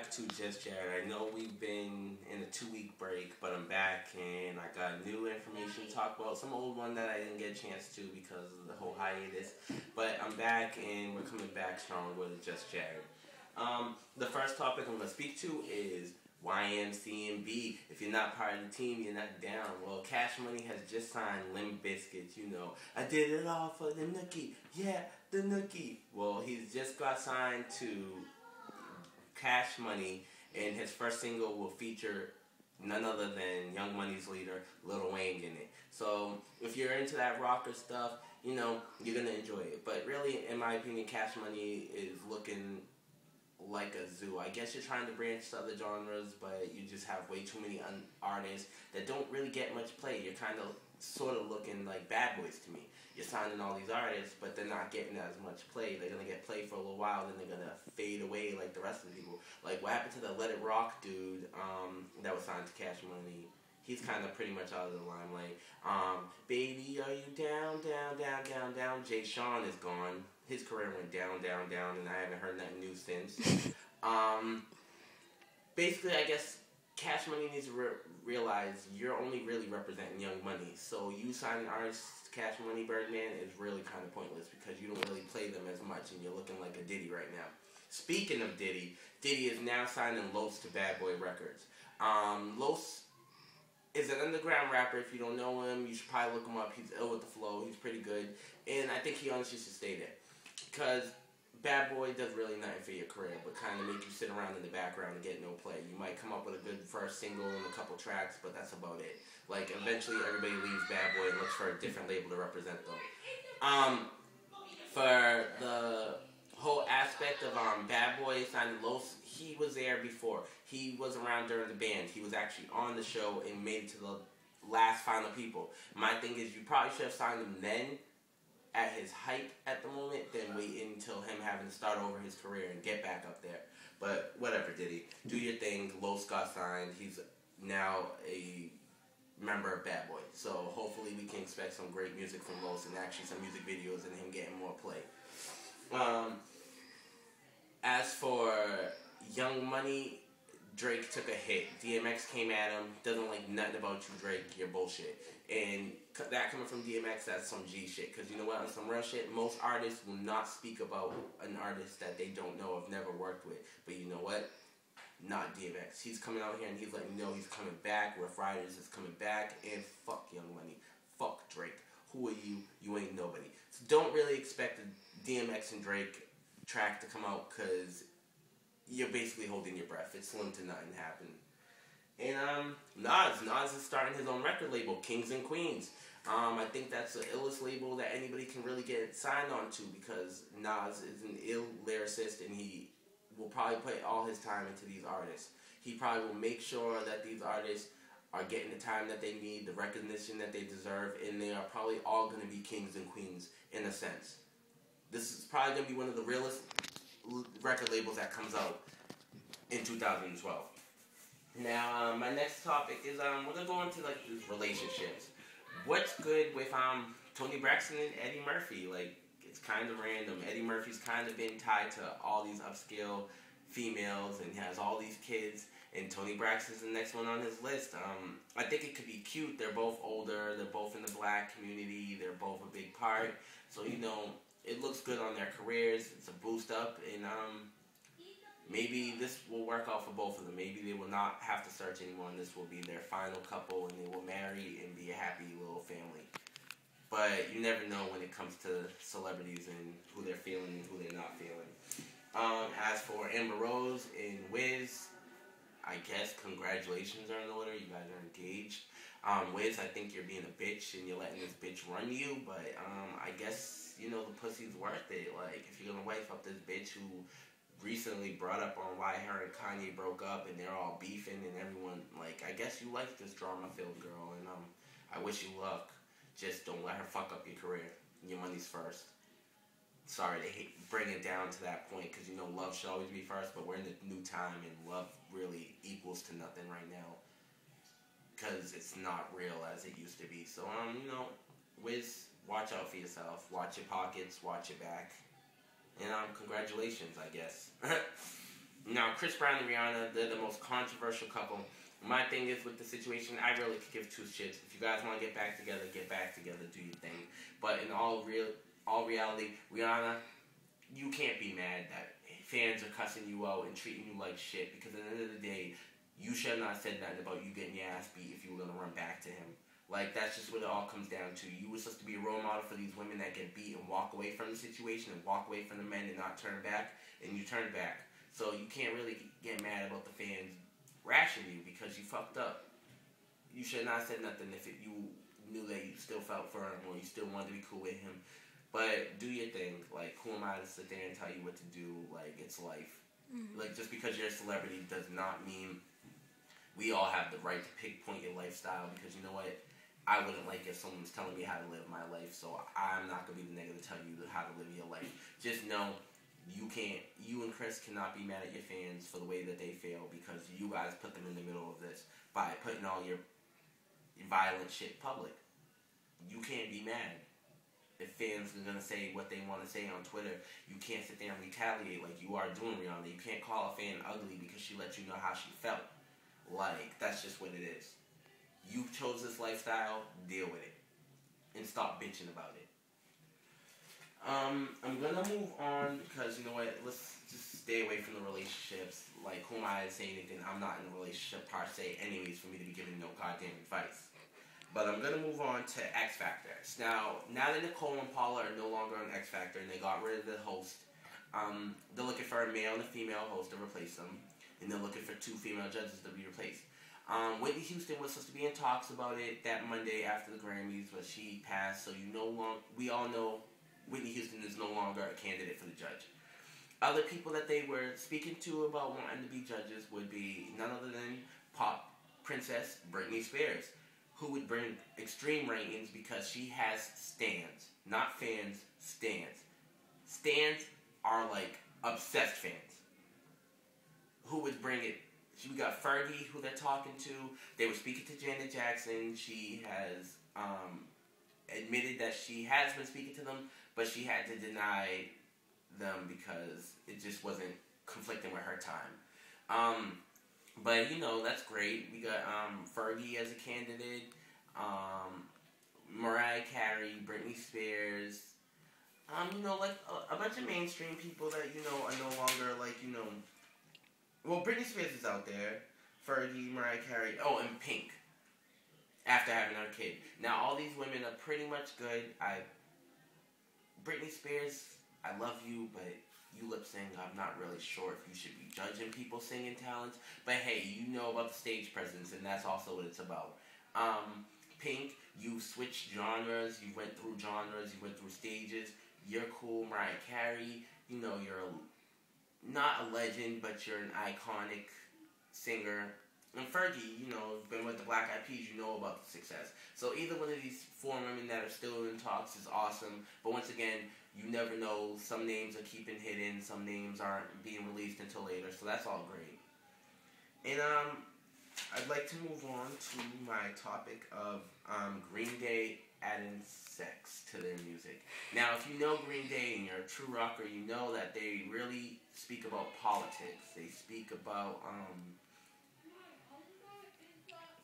back to Just Jared. I know we've been in a 2-week break, but I'm back and I got new information to talk about. Some old one that I didn't get a chance to because of the whole hiatus. But I'm back and we're coming back strong with Just Jared. The first topic I'm going to speak to is YMCMB. If you're not part of the team, you're not down. Well, Cash Money has just signed Limp Biskit. You know, I did it all for the nookie. Yeah, the nookie. Well, he's just got signed to Cash Money, and his first single will feature none other than Young Money's leader, Lil Wayne, in it. So, if you're into that rocker stuff, you know, you're going to enjoy it. But really, in my opinion, Cash Money is looking like a zoo. I guess you're trying to branch to other genres, but you just have way too many artists that don't really get much play. You're kind of sort of looking like Bad Boys to me. You're signing all these artists, but they're not getting as much play. They're going to get play for a little while, then they're going to fade away like the rest of the people. Like, what happened to the Let It Rock dude that was signed to Cash Money? He's kind of pretty much out of the limelight. Baby, are you down, down, down, down, down? Jay Sean is gone. His career went down, down, down, and I haven't heard nothing new since. Basically, I guess Cash Money needs to realize you're only really representing Young Money. So you signing artists Cash Money, Birdman, is really kind of pointless because you don't really play them as much and you're looking like a Diddy right now. Speaking of Diddy, Diddy is now signing Los to Bad Boy Records. Los is an underground rapper. If you don't know him, you should probably look him up. He's ill with the flow. He's pretty good. And I think he honestly should stay there. Because Bad Boy does really nothing for your career, but kind of make you sit around in the background and get no play. You might come up with a good first single and a couple tracks, but that's about it. Like, eventually everybody leaves Bad Boy and looks for a different label to represent them. For the whole aspect of Bad Boy signing Los, he was there before. He was around during the band. He was actually on the show and made it to the last final people. My thing is, you probably should have signed him then, at his height at the moment, then wait until him having to start over his career and get back up there. But whatever, Diddy. Do your thing. Los got signed. He's now a member of Bad Boy. So hopefully we can expect some great music from Los and actually some music videos and him getting more play. As for Young Money, Drake took a hit. DMX came at him. Doesn't like nothing about you, Drake. You're bullshit. And that coming from DMX, that's some G shit. Because you know what? On some real shit, most artists will not speak about an artist that they don't know, have never worked with. But you know what? Not DMX. He's coming out here and he's letting you know he's coming back. Rough Riders is coming back. And fuck Young Money. Fuck Drake. Who are you? You ain't nobody. So don't really expect the DMX and Drake track to come out because you're basically holding your breath. It's slim to nothing happening. And Nas is starting his own record label, Kings and Queens. I think that's the illest label that anybody can really get signed on to because Nas is an ill lyricist and he will probably put all his time into these artists. He probably will make sure that these artists are getting the time that they need, the recognition that they deserve, and they are probably all going to be kings and queens in a sense. This is probably going to be one of the realest record labels that comes out in 2012. Now, my next topic is, we're going to go into, like, these relationships. What's good with, Toni Braxton and Eddie Murphy? Like, it's kind of random. Eddie Murphy's kind of been tied to all these upscale females and has all these kids, and Toni Braxton's the next one on his list. I think it could be cute. They're both older. They're both in the black community. They're both a big part. So, you know, it looks good on their careers. It's a boost up, and, maybe this will work out for both of them. Maybe they will not have to search anymore and this will be their final couple and they will marry and be a happy little family. But you never know when it comes to celebrities and who they're feeling and who they're not feeling. As for Amber Rose and Wiz, I guess congratulations are in order. You guys are engaged. Wiz, I think you're being a bitch and you're letting this bitch run you. But I guess, you know, the pussy's worth it. Like, if you're going to wife up this bitch who recently brought up on why her and Kanye broke up and they're all beefing and everyone, like, I guess you like this drama-filled girl and I wish you luck. Just don't let her fuck up your career. Your money's first. Sorry to bring it down to that point because, you know, love should always be first, but we're in a new time and love really equals to nothing right now because it's not real as it used to be. So, you know, Wiz, watch out for yourself. Watch your pockets, watch your back. And congratulations, I guess. Now, Chris Brown and Rihanna, they're the most controversial couple. My thing is with the situation, I really could give two shits. If you guys want to get back together, do your thing. But in all reality, Rihanna, you can't be mad that fans are cussing you out and treating you like shit, because at the end of the day, you should not have said nothing about you getting your ass beat if you were going to run back to him. Like, that's just what it all comes down to. You were supposed to be a role model for these women that get beat and walk away from the situation and walk away from the men and not turn back, and you turn back. So you can't really get mad about the fans rashing you because you fucked up. You should not have said nothing if you knew that you still felt for him or you still wanted to be cool with him. But do your thing. Like, who am I to sit there and tell you what to do? Like, it's life. Mm-hmm. Like, just because you're a celebrity does not mean we all have the right to pinpoint your lifestyle, because you know what? I wouldn't like if someone's telling me how to live my life, so I'm not going to be the nigga to tell you how to live your life. Just know you and Chris cannot be mad at your fans for the way that they feel, because you guys put them in the middle of this by putting all your violent shit public. You can't be mad. If fans are going to say what they want to say on Twitter, you can't sit there and retaliate like you are doing, Rihanna. You can't call a fan ugly because she let you know how she felt. Like, that's just what it is. You chose this lifestyle, deal with it. And stop bitching about it. I'm going to move on because, you know what, let's just stay away from the relationships. Like, who am I to say anything? I'm not in a relationship per se anyways for me to be giving no goddamn advice. But I'm going to move on to X Factor. Now that Nicole and Paula are no longer on X Factor and they got rid of the host, they're looking for a male and a female host to replace them. And they're looking for 2 female judges to be replaced. Whitney Houston was supposed to be in talks about it that Monday after the Grammys, but she passed, so we all know Whitney Houston is no longer a candidate for the judge. Other people that they were speaking to about wanting to be judges would be none other than pop princess Britney Spears, who would bring extreme ratings because she has stans. Not fans, stans. Stans are like obsessed fans. Who would bring it? We got Fergie, who they're talking to. They were speaking to Janet Jackson. She has admitted that she has been speaking to them, but she had to deny them because it just wasn't conflicting with her time. But, you know, that's great. We got Fergie as a candidate, Mariah Carey, Britney Spears, you know, like a bunch of mainstream people that, you know, are no longer, like, you know, well, Britney Spears is out there, Fergie, Mariah Carey, and Pink, after having her kid. Now, all these women are pretty much good. Britney Spears, I love you, but you lip sing, I'm not really sure if you should be judging people's singing talents. But hey, you know about the stage presence, and that's also what it's about. Pink, you switched genres, you went through genres, you went through stages. You're cool. Mariah Carey, you know, you're not a legend, but you're an iconic singer. And Fergie, you know, been with the Black Eyed Peas, you know about the success. So either one of these 4 women that are still in talks is awesome. But once again, you never know. Some names are keeping hidden. Some names aren't being released until later. So that's all great. And I'd like to move on to my topic of Green Day adding sex to their music. Now, if you know Green Day and you're a true rocker, you know that they really speak about politics. They speak about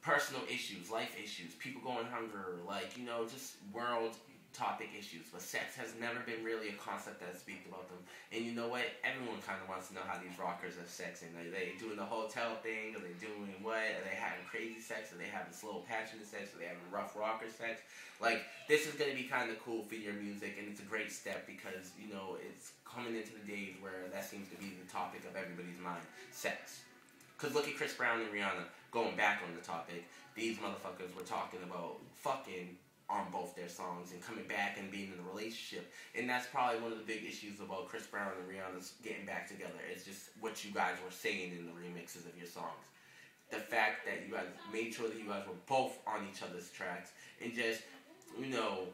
personal issues, life issues, people going hungry, like, you know, just world topic issues. But sex has never been really a concept that speaks about them. And you know what? Everyone kind of wants to know how these rockers have sex. And are they doing the hotel thing? Are they doing what? Are they having crazy sex? Are they having slow, passionate sex? Are they having rough rocker sex? Like, this is going to be kind of cool for your music. And it's a great step because, you know, it's coming into the days where that seems to be the topic of everybody's mind. Sex. Because look at Chris Brown and Rihanna. Going back on the topic, these motherfuckers were talking about fucking on both their songs and coming back and being in a relationship. And that's probably one of the big issues about Chris Brown and Rihanna's getting back together. It's just what you guys were saying in the remixes of your songs. The fact that you guys made sure that you guys were both on each other's tracks. And just, you know,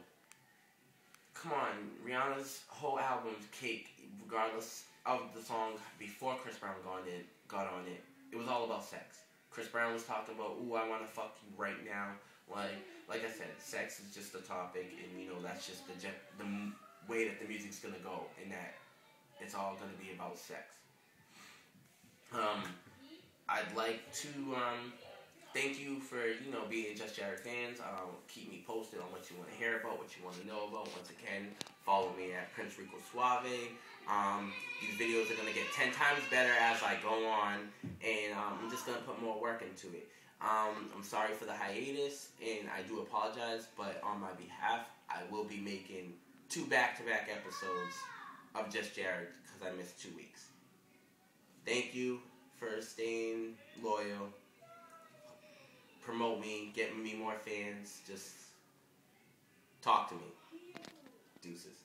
come on, Rihanna's whole album's cake, regardless of the song before Chris Brown got on it, it was all about sex. Chris Brown was talking about, ooh, I want to fuck you right now. Like I said, sex is just a topic, and, you know, that's just the way that the music's going to go, and that it's all going to be about sex. I'd like to thank you for, being Just Jared fans. Keep me posted on what you want to hear about, what you want to know about. Once again, follow me at Prince Rico Suave. These videos are going to get 10 times better as I go on, and I'm just going to put more work into it. I'm sorry for the hiatus, and I do apologize, but on my behalf, I will be making 2 back-to-back episodes of Just Jared because I missed 2 weeks. Thank you for staying loyal. Promote me, get me more fans. Just talk to me. Deuces.